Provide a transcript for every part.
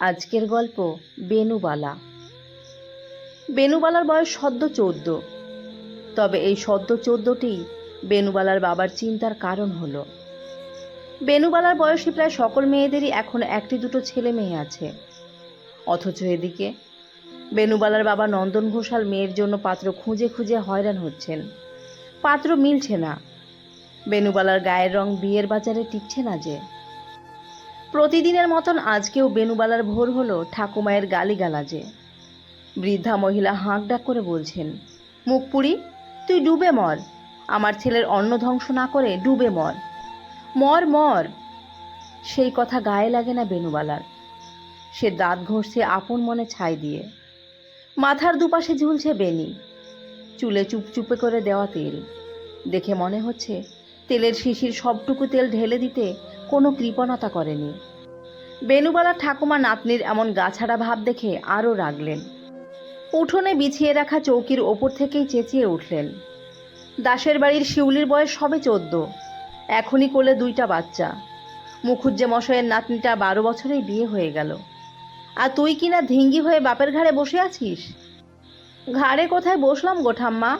আজকের গল্প বেনুবালা। বেনুবালার বয়স সদ্য 14। তবে এই সদ্য 14টি বেনুবালার বাবার চিন্তার কারণ হলো বেনুবালার বয়সী প্রায় সকল মেয়েদেরই এখন একটি দুটো ছেলে মেয়ে আছে। অথচ এদিকে বেনুবালার বাবা নন্দন ঘোষাল মেয়ের জন্য পাত্র খুঁজে খুঁজে হয়রান হচ্ছেন। পাত্র মিলছে না। বেনুবালার গায়ের রং বিয়ের বাজারে টিকছে না যে। প্রতিদিনের মতন আজকেও বেনুবালার ভোর হলো ঠাকুমায়ের গালিগালাজে। বৃদ্ধা মহিলা হাঁক ডাক করে বলছেন, মুখপুরি, তুই ডুবে মর, আমার ছেলের অন্ন ধ্বংস না করে ডুবে মর, মর মর। সেই কথা গায়ে লাগে না বেনুবালার। সে দাঁত ঘষছে আপন মনে ছাই দিয়ে। মাথার দুপাশে ঝুলছে বেনি, চুলে চুপচুপে করে দেওয়া তেল। দেখে মনে হচ্ছে তেলের শিশির সবটুকু তেল ঢেলে দিতে কোনো কৃপণতা করেনি। বেনুবালার ঠাকুমা নাতনির এমন গাছাড়া ভাব দেখে আরও রাগলেন। উঠোনে বিছিয়ে রাখা চৌকির ওপর থেকেই চেঁচিয়ে উঠলেন, দাসের বাড়ির শিউলির বয়স সবে 14, এখনই কোলে 2টা বাচ্চা। মুখুজ্জে মশাইয়ের নাতনিটা 12 বছরেই বিয়ে হয়ে গেল, আর তুই কিনা ধিঙ্গি হয়ে বাপের ঘাড়ে বসে আছিস। ঘাড়ে কোথায় বসলাম গো ঠাম্মা,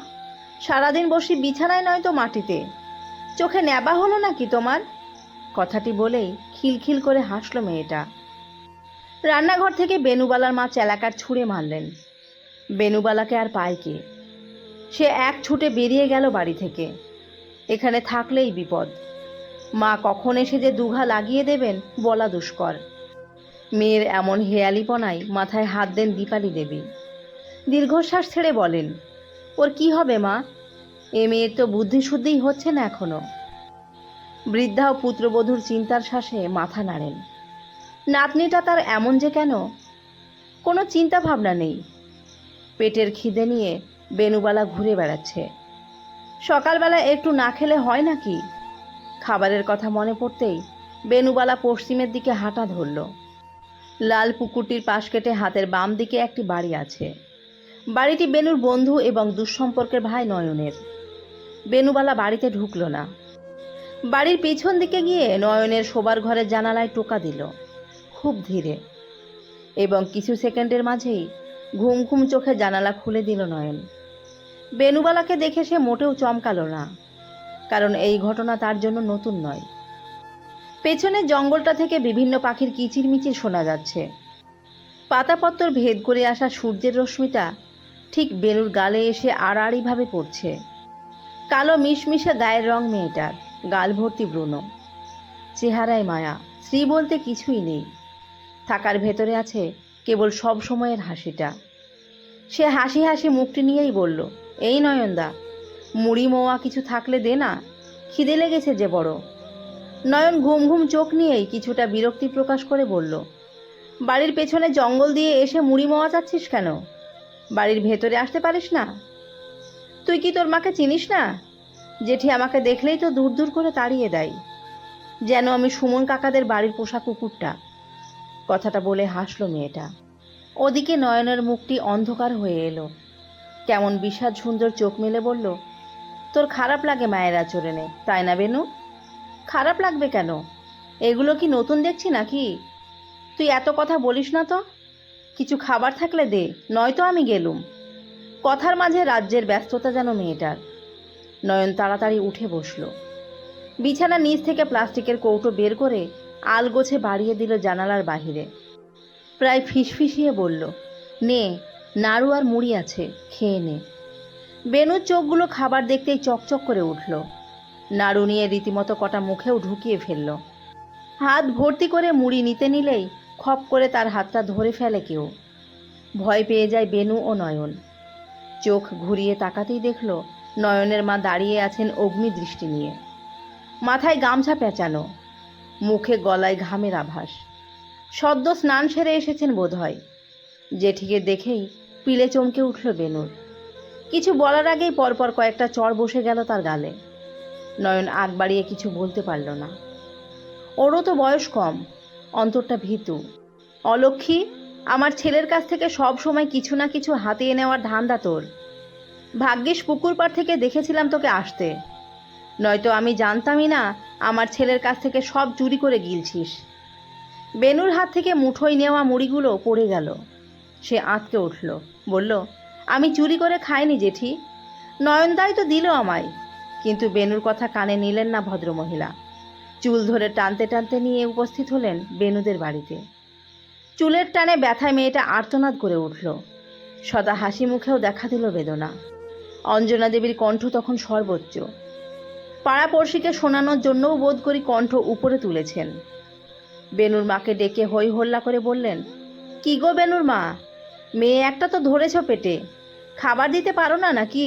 সারাদিন বসি বিছানায় নয়তো মাটিতে। চোখে নেবা হলো নাকি তোমার? কথাটি বলেই খিলখিল করে হাসল মেয়েটা। রান্নাঘর থেকে বেনুবালার মা চেলাকার ছুঁড়ে মারলেন। বেনুবালাকে আর পায় কে? সে এক ছুটে বেরিয়ে গেল বাড়ি থেকে। এখানে থাকলেই বিপদ। মা কখন এসে যে দুঘা লাগিয়ে দেবেন বলা দুষ্কর। মেয়ের এমন হেয়ালিপনায় মাথায় হাত দেন দীপালি দেবী। দীর্ঘশ্বাস ছেড়ে বলেন, ওর কি হবে মা? এ মেয়ের তো বুদ্ধিশুদ্ধিই হচ্ছে না এখনো। বৃদ্ধা ও পুত্রবধূর চিন্তার শ্বাসে মাথা নাড়েন। নাতনিটা তার এমন যে কেন? কোনো চিন্তা ভাবনা নেই। পেটের খিদে নিয়ে বেনুবালা ঘুরে বেড়াচ্ছে। সকালবেলা একটু না খেলে হয় নাকি? খাবারের কথা মনে পড়তেই বেনুবালা পশ্চিমের দিকে হাঁটা ধরল। লাল পুকুরটির পাশ কেটে হাতের বাম দিকে একটি বাড়ি আছে। বাড়িটি বেনুর বন্ধু এবং দুঃসম্পর্কের ভাই নয়নের। বেনুবালা বাড়িতে ঢুকল না। বাড়ির পিছন দিকে গিয়ে নয়নের শোবার ঘরের জানালায় টোকা দিল, খুব ধীরে, এবং কিছু সেকেন্ডের মাঝেই ঘুম ঘুম চোখে জানালা খুলে দিল নয়ন। বেনুবালাকে দেখে সে মোটেও চমকালো না, কারণ এই ঘটনা তার জন্য নতুন নয়। পেছনের জঙ্গলটা থেকে বিভিন্ন পাখির কিচিরমিচির শোনা যাচ্ছে। পাতাপত্তর ভেদ করে আসা সূর্যের রশ্মিটা ঠিক বেনুর গালে এসে আড়াআড়িভাবে পড়ছে। কালো মিশমিশে গায়ের রং মেয়েটার, গাল ভর্তি ব্রণ, চেহারায় মায়া, স্ত্রী বলতে কিছুই নেই। থাকার ভেতরে আছে কেবল সব সময়ের হাসিটা। সে হাসি হাসি মুখটি নিয়েই বলল, এই নয়নদা, মুড়ি মোয়া কিছু থাকলে দে না, খিদে লেগেছে যে বড়। নয়ন ঘুম ঘুম চোখ নিয়েই কিছুটা বিরক্তি প্রকাশ করে বলল, বাড়ির পেছনে জঙ্গল দিয়ে এসে মুড়ি মোয়া চাচ্ছিস কেন? বাড়ির ভেতরে আসতে পারিস না? তুই কি তোর মাকে চিনিস না? জেঠি আমাকে দেখলেই তো দূর দূর করে তাড়িয়ে দেয়, যেন আমি সুমন কাকাদের বাড়ির পোষা কুকুরটা। কথাটা বলে হাসল মেয়েটা। ওদিকে নয়নের মুখটি অন্ধকার হয়ে এলো। কেমন বিষাদ সুন্দর চোখ মেলে বলল, তোর খারাপ লাগে মায়ের আচরণে, তাই না বেনু? খারাপ লাগবে কেন? এগুলো কি নতুন দেখছি নাকি? তুই এত কথা বলিস না তো। কিছু খাবার থাকলে দে, নয়তো আমি গেলুম। কথার মাঝে রাজ্যের ব্যস্ততা যেন মেয়েটার। নয়ন তাড়াতাড়ি উঠে বসল। বিছানার নিচ থেকে প্লাস্টিকের কৌটো বের করে আলগোছে বাড়িয়ে দিল জানালার বাহিরে। প্রায় ফিসফিসিয়ে বলল, নে, নাড়ু আর মুড়ি আছে, খেয়ে নে। বেনুর চোখগুলো খাবার দেখতেই চকচক করে উঠল। নাড়ু নিয়ে রীতিমতো কটা মুখেও ঢুকিয়ে ফেলল। হাত ভর্তি করে মুড়ি নিতে নিলেই খপ করে তার হাতটা ধরে ফেলে কেউ। ভয় পেয়ে যায় বেনু ও নয়ন। চোখ ঘুরিয়ে তাকাতেই দেখল নয়নের মা দাঁড়িয়ে আছেন অগ্নি দৃষ্টি নিয়ে। মাথায় গামছা পেঁচানো, মুখে গলায় ঘামের আভাস। সদ্য স্নান সেরে এসেছেন বোধহয়। জেঠিকে দেখেই পিলে চমকে উঠল বেনুর। কিছু বলার আগেই পরপর কয়েকটা চড় বসে গেল তার গালে। নয়ন আগ বাড়িয়ে কিছু বলতে পারল না। ওরও তো বয়স কম, অন্তরটা ভীতু। অলক্ষী, আমার ছেলের কাছ থেকে সব সময় কিছু না কিছু হাতিয়ে নেওয়ার ধান্দা তোর। ভাগ্যিস পুকুর পাড় থেকে দেখেছিলাম তোকে আসতে, নয়তো আমি জানতামই না আমার ছেলের কাছ থেকে সব চুরি করে গিলছিস। বেনুর হাত থেকে মুঠোয় নেওয়া মুড়িগুলো পড়ে গেল। সে আঁতকে উঠল, বলল, আমি চুরি করে খাইনি জেঠি, নয়নদাই তো দিল আমায়। কিন্তু বেনুর কথা কানে নিলেন না ভদ্রমহিলা। চুল ধরে টানতে টানতে নিয়ে উপস্থিত হলেন বেনুদের বাড়িতে। চুলের টানে ব্যথায় মেয়েটা আর্তনাদ করে উঠল। সদা হাসি মুখেও দেখা দিল বেদনা। অঞ্জনা দেবীর কণ্ঠ তখন সর্বোচ্চ। পাড়াপড়শিকে শোনানোর জন্যও বোধ করি কণ্ঠ উপরে তুলেছেন। বেনুর মাকে ডেকে হই হল্লা করে বললেন, কি গো বেনুর মা, মেয়ে একটা তো ধরেছ পেটে, খাবার দিতে পারো না নাকি?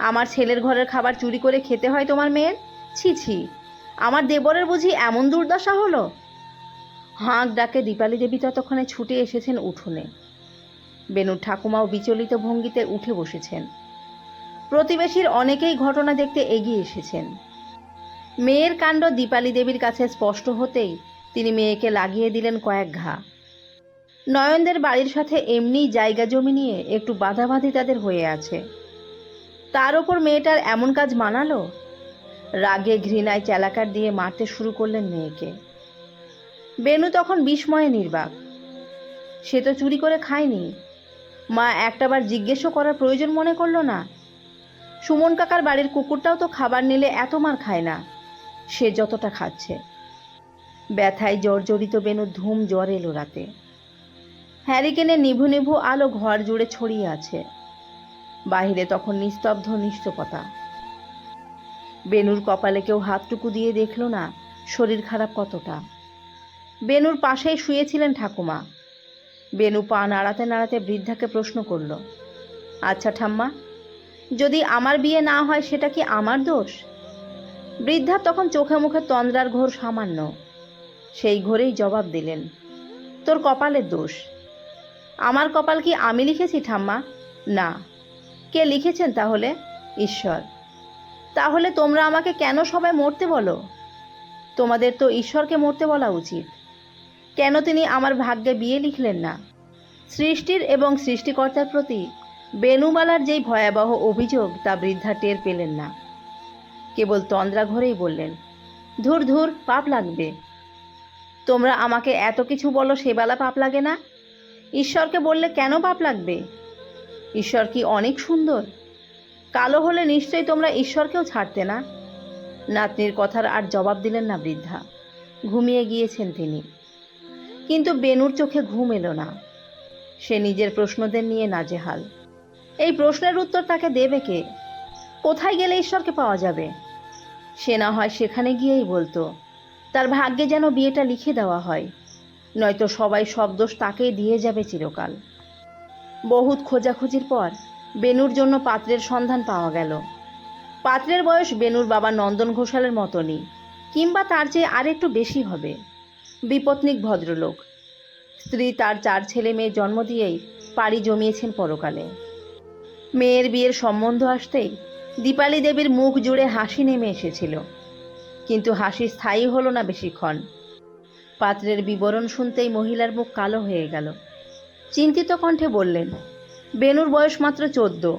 আমার ছেলের ঘরের খাবার চুরি করে খেতে হয় তোমার মেয়ের? ছি ছি, আমার দেবরের বুঝি এমন দুর্দশা হলো? হাঁক ডাকে দীপালি দেবী ততক্ষণে ছুটে এসেছেন উঠোনে। বেনুর ঠাকুমাও বিচলিত ভঙ্গিতে উঠে বসেছেন। প্রতিবেশীর অনেকেই ঘটনা দেখতে এগিয়ে এসেছেন। মেয়ের কাণ্ড দীপালি দেবীর কাছে স্পষ্ট হতেই তিনি মেয়েকে লাগিয়ে দিলেন কয়েক ঘা। নয়নদের বাড়ির সাথে এমনিই জায়গা জমি নিয়ে একটু বাঁধাবাঁধি তাদের হয়ে আছে, তার ওপর মেয়েটার এমন কাজ মানালো। রাগে ঘৃণায় চেলাকার দিয়ে মারতে শুরু করলেন মেয়েকে। বেনু তখন বিস্ময়ে নির্বাক। সে তো চুরি করে খায়নি। মা একটাবার জিজ্ঞেসও করার প্রয়োজন মনে করল না। সুমন কাকার বাড়ির কুকুরটাও তো খাবার নিলে এত মার খায় না, সে যতটা খাচ্ছে। ব্যথায় জর্জরিত বেনুর ধুম জ্বর এলো রাতে। হ্যারিকেনের নিভু নিভু আলো ঘর জুড়ে ছড়িয়ে আছে। বাহিরে তখন নিস্তব্ধ নিস্তপতা। বেনুর কপালে কেউ হাতটুকু দিয়ে দেখল না শরীর খারাপ কতটা। বেনুর পাশেই শুয়েছিলেন ঠাকুমা। বেনু পা নাড়াতে নাড়াতে বৃদ্ধাকে প্রশ্ন করল, আচ্ছা ঠাম্মা, যদি আমার বিয়ে না হয় সেটা কি আমার দোষ? বৃদ্ধা তখন চোখে মুখে তন্দ্রার ঘোর সামান্য। সেই ঘোরেই জবাব দিলেন, তোর কপালের দোষ। আমার কপাল কি আমি লিখেছি ঠাম্মা? না। কে লিখেছেন তাহলে? ঈশ্বর। তাহলে তোমরা আমাকে কেন সবাই মরতে বলো? তোমাদের তো ঈশ্বরকে মরতে বলা উচিত। কেন তিনি আমার ভাগ্যে বিয়ে লিখলেন না? সৃষ্টির এবং সৃষ্টিকর্তার প্রতি বেনুবালার যেই ভয়াবহ অভিযোগ তা বৃদ্ধা টের পেলেন না। কেবল তন্দ্রা ঘরেই বললেন, ধুর ধুর, পাপ লাগবে। তোমরা আমাকে এত কিছু বলো, সেবেলা পাপ লাগে না? ঈশ্বরকে বললে কেন পাপ লাগবে? ঈশ্বর কি অনেক সুন্দর? কালো হলে নিশ্চয়ই তোমরা ঈশ্বরকেও ছাড়তে না। নাতনির কথার আর জবাব দিলেন না বৃদ্ধা। ঘুমিয়ে গিয়েছেন তিনি। কিন্তু বেনুর চোখে ঘুম এলো না। সে নিজের প্রশ্নদের নিয়ে নাজেহাল। এই প্রশ্নের উত্তর তাকে দেবে কে? কোথায় গেলে ঈশ্বরকে পাওয়া যাবে? সে না হয় সেখানে গিয়েই বলতো, তার ভাগ্যে যেন বিয়েটা লিখে দেওয়া হয়, নয়তো সবাই সব দোষ তাকেই দিয়ে যাবে চিরকাল। বহুত খোঁজাখুঁজির পর বেনুর জন্য পাত্রের সন্ধান পাওয়া গেল। পাত্রের বয়স বেনুর বাবা নন্দন ঘোষালের মতনই, কিংবা তার চেয়ে আর একটু বেশি হবে। বিপত্নিক ভদ্রলোক। স্ত্রী তার 4 ছেলে মেয়ে জন্ম দিয়েই পাড়ি জমিয়েছেন পরকালে। মেয়ের বিয়ের সম্বন্ধ আসতেই দীপালি দেবীর মুখ জুড়ে হাসি নেমে এসেছিল, কিন্তু হাসি স্থায়ী হলো না বেশিক্ষণ। পাত্রের বিবরণ শুনতেই মহিলার মুখ কালো হয়ে গেল। চিন্তিত কণ্ঠে বললেন, বেনুর বয়স মাত্র 14,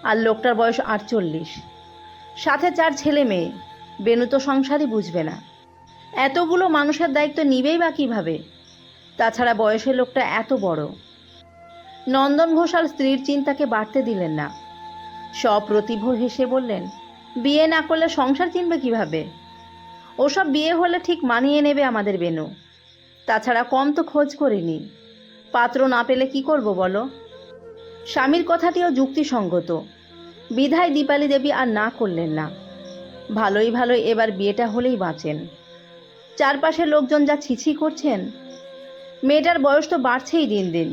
আর লোকটার বয়স 48, সাথে 4 ছেলে মেয়ে। বেনু তো সংসারই বুঝবে না, এতগুলো মানুষের দায়িত্ব নিবেই বা কীভাবে? তাছাড়া বয়সে লোকটা এত বড়। নন্দন ঘোষাল স্ত্রীর চিন্তাকে বাড়তে দিলেন না। সপ্রতিভ হেসে বললেন, বিয়ে না করলে সংসার চিনবে কিভাবে? ওসব বিয়ে হলে ঠিক মানিয়ে নেবে আমাদের বেনু। তাছাড়া কম তো খোঁজ করিনি। পাত্র না পেলে কি করব বলো? স্বামীর কথাটিও যুক্তিসঙ্গত। বিধায় দীপালি দেবী আর না করলেন না। ভালোই ভালোই এবার বিয়েটা হলেই বাঁচেন। চারপাশের লোকজন যা ছিছি করছেন। মেয়েটার বয়স তো বাড়ছেই দিন দিন,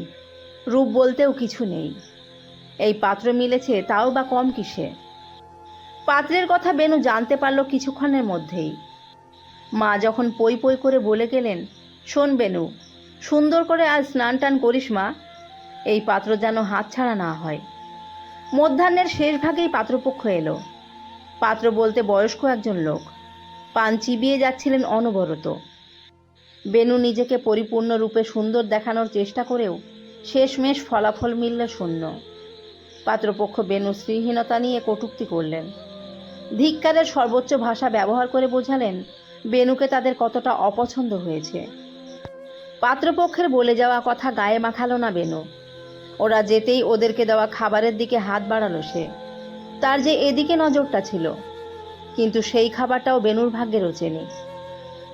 রূপ বলতেও কিছু নেই। এই পাত্র মিলেছে, তাও বা কম কিসে? পাত্রের কথা বেনু জানতে পারল কিছুক্ষণের মধ্যেই। মা যখন পই পই করে বলে গেলেন, শোন বেনু, সুন্দর করে আজ স্নান টান করিস মা, এই পাত্র যেন হাতছাড়া না হয়। মধ্যাহ্নের শেষ ভাগেই পাত্রপক্ষ এলো। পাত্র বলতে বয়স্ক একজন লোক। পান চিবিয়ে যাচ্ছিলেন অনবরত। বেনু নিজেকে পরিপূর্ণরূপে সুন্দর দেখানোর চেষ্টা করেও শেষমেশ ফলাফল মিলল শূন্য। পাত্রপক্ষ বেনু শ্রীহীনতা নিয়ে কটূক্তি করলেন। ধিক্কারের সর্বোচ্চ ভাষা ব্যবহার করে বোঝালেন বেনুকে তাদের কতটা অপছন্দ হয়েছে। পাত্রপক্ষের বলে যাওয়া কথা গায়ে মাখালো না বেনু। ওরা যেতেই ওদেরকে দেওয়া খাবারের দিকে হাত বাড়ালো সে। তার যে এদিকে নজরটা ছিল, কিন্তু সেই খাবারটাও বেনুর ভাগ্যে রোচেনি।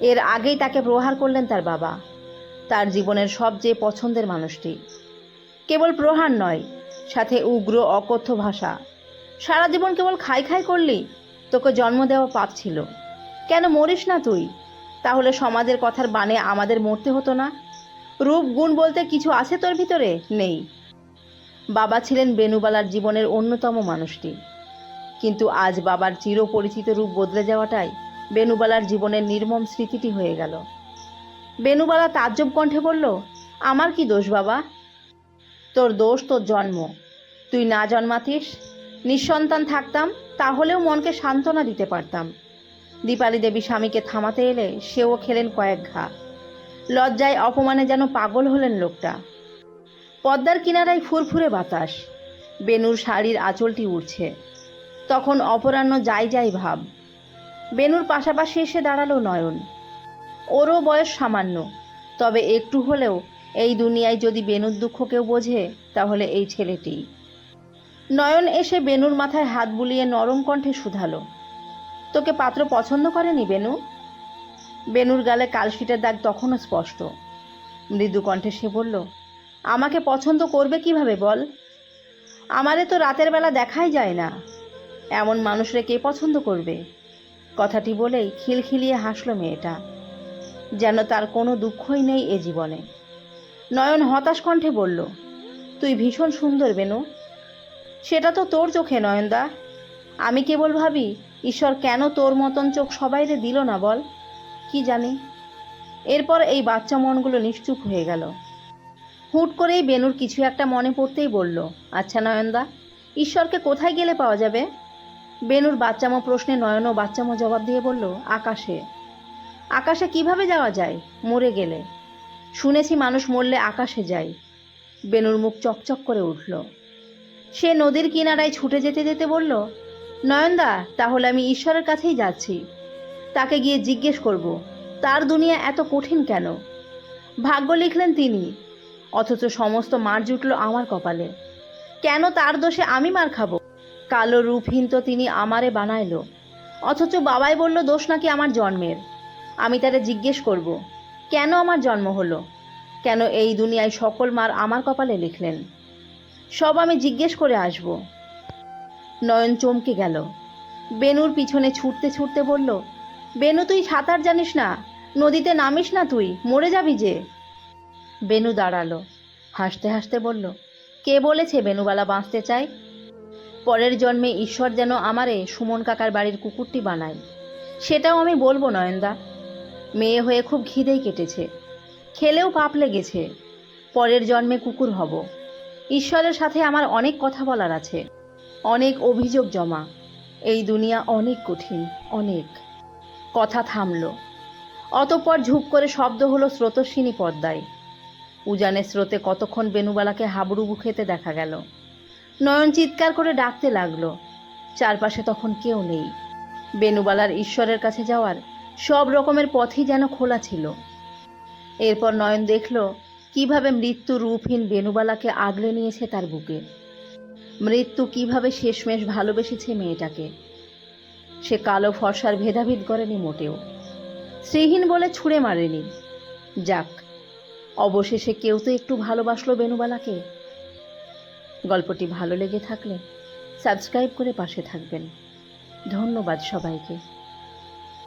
এর আগেই তাকে প্রহার করলেন তার বাবা, তার জীবনের সবচেয়ে পছন্দের মানুষটি। কেবল প্রহার নয়, সাথে উগ্র অকথ্য ভাষা। সারা জীবন কেবল খাই খাই করলি, তোকে জন্ম দেওয়া পাপ ছিল। কেন মরিস না তুই? তাহলে সমাজের কথার বানে আমাদের মরতে হতো না। রূপ গুণ বলতে কিছু আছে তোর ভিতরে? নেই। বাবা ছিলেন বেনুবালার জীবনের অন্যতম মানুষটি, কিন্তু আজ বাবার চিরপরিচিত রূপ বদলে যাওয়াটাই বেনুবালার জীবনের নির্মম স্মৃতিটি হয়ে গেল। বেনুবালা তাজ্জব কণ্ঠে বলল, আমার কি দোষ বাবা? তোর দোষ তোর জন্ম। তুই না জন্মাতিস, নিঃসন্তান থাকতাম, তাহলেও মনকে সান্ত্বনা দিতে পারতাম। দীপালি দেবী স্বামীকে থামাতে এলে সেও খেলেন কয়েক ঘা। লজ্জায় অপমানে যেন পাগল হলেন লোকটা। পদ্মার কিনারায় ফুরফুরে বাতাস, বেনুর শাড়ির আঁচলটি উড়ছে। তখন অপরাহ্ন যাই যাই ভাব। বেনুর পাশাপাশি এসে দাঁড়ালো নয়ন। ওরও বয়স সামান্য, তবে একটু হলেও এই দুনিয়ায় যদি বেনুর দুঃখ কেউ বোঝে, তাহলে এই ছেলেটি। নয়ন এসে বেনুর মাথায় হাত বুলিয়ে নরম কণ্ঠে শুধালো, তোকে পাত্র পছন্দ করেনি বেনু? বেনুর গালে কালশিটের দাগ তখনও স্পষ্ট। মৃদু কণ্ঠে সে বলল, আমাকে পছন্দ করবে কিভাবে বল? আমারে তো রাতের বেলা দেখাই যায় না, এমন মানুষরে কে পছন্দ করবে? কথাটি বলেই খিলখিলিয়ে হাসল মেয়েটা, যেন তার কোনো দুঃখই নেই এ জীবনে। নয়ন হতাশ কণ্ঠে বলল, তুই ভীষণ সুন্দর বেনু। সেটা তো তোর চোখে নয়নদা। আমি কেবল ভাবি, ঈশ্বর কেন তোর মতন চোখ সবাইরে দিল না বল? কি জানি। এরপর এই বাচ্চা মনগুলো নিশ্চুপ হয়ে গেল। হুট করেই বেনুর কিছু একটা মনে পড়তেই বলল, আচ্ছা নয়নদা, ঈশ্বরকে কোথায় গেলে পাওয়া যাবে? বেনুর বাচ্চামো প্রশ্নে নয়নও বাচ্চামো জবাব দিয়ে বলল, আকাশে। আকাশে কিভাবে যাওয়া যায়? মরে গেলে। শুনেছি মানুষ মরলে আকাশে যায়। বেনুর মুখ চকচক করে উঠল। সে নদীর কিনারায় ছুটে যেতে যেতে বলল, নয়নদা, তাহলে আমি ঈশ্বরের কাছেই যাচ্ছি। তাকে গিয়ে জিজ্ঞেস করব, তার দুনিয়া এত কঠিন কেন? ভাগ্য লিখলেন তিনি, অথচ সমস্ত মার জুটল আমার কপালে। কেন তার দোষে আমি মার খাবো? কালো রূপহীন তো তিনি আমারে বানাইল, অথচ বাবাই বলল দোষ নাকি আমার জন্মের। আমি তারে জিজ্ঞেস করব, কেন আমার জন্ম হলো? কেন এই দুনিয়ায় সকল মার আমার কপালে লিখলেন? সব আমি জিজ্ঞেস করে আসব। নয়ন চমকে গেল। বেনুর পিছনে ছুটতে ছুটতে বলল, বেনু, তুই সাঁতার জানিস না, নদীতে নামিস না, তুই মরে যাবি যে। বেনু দাঁড়ালো, হাসতে হাসতে বলল, কে বলেছে বেনুবালা বাঁচতে চায়? পরের জন্মে ঈশ্বর যেন আমারে সুমন কাকার বাড়ির কুকুরটি বানায়, সেটাও আমি বলবো নয়নদা। মেয়ে হয়ে খুব খিদেই কেটেছে, খেলেও পাপ লেগেছে। পরের জন্মে কুকুর হব। ঈশ্বরের সাথে আমার অনেক কথা বলার আছে, অনেক অভিযোগ জমা। এই দুনিয়া অনেক কঠিন, অনেক। কথা থামল। অতঃপর ঝুপ করে শব্দ হলো স্রোতস্বিনী পদ্মায়। উজানের স্রোতে কতক্ষণ বেনুবালাকে হাবুডুবু খেতে দেখা গেল। নয়ন চিৎকার করে ডাকতে লাগলো। চারপাশে তখন কেউ নেই। বেনুবালার ঈশ্বরের কাছে যাওয়ার সব রকমের পথই যেন খোলা ছিল। এরপর নয়ন দেখল কিভাবে মৃত্যু রূপহীন বেনুবালাকে আগলে নিয়েছে তার বুকে। মৃত্যু কিভাবে শেষমেশ ভালোবেসেছে মেয়েটাকে। সে কালো ফর্সার ভেদাভেদ করেনি মোটেও, শ্রীহীন বলে ছুঁড়ে মারেনি। যাক, অবশেষে কেউ তো একটু ভালোবাসলো বেনুবালাকে। গল্পটি ভালো লেগে থাকলে সাবস্ক্রাইব করে পাশে থাকবেন। ধন্যবাদ সবাইকে।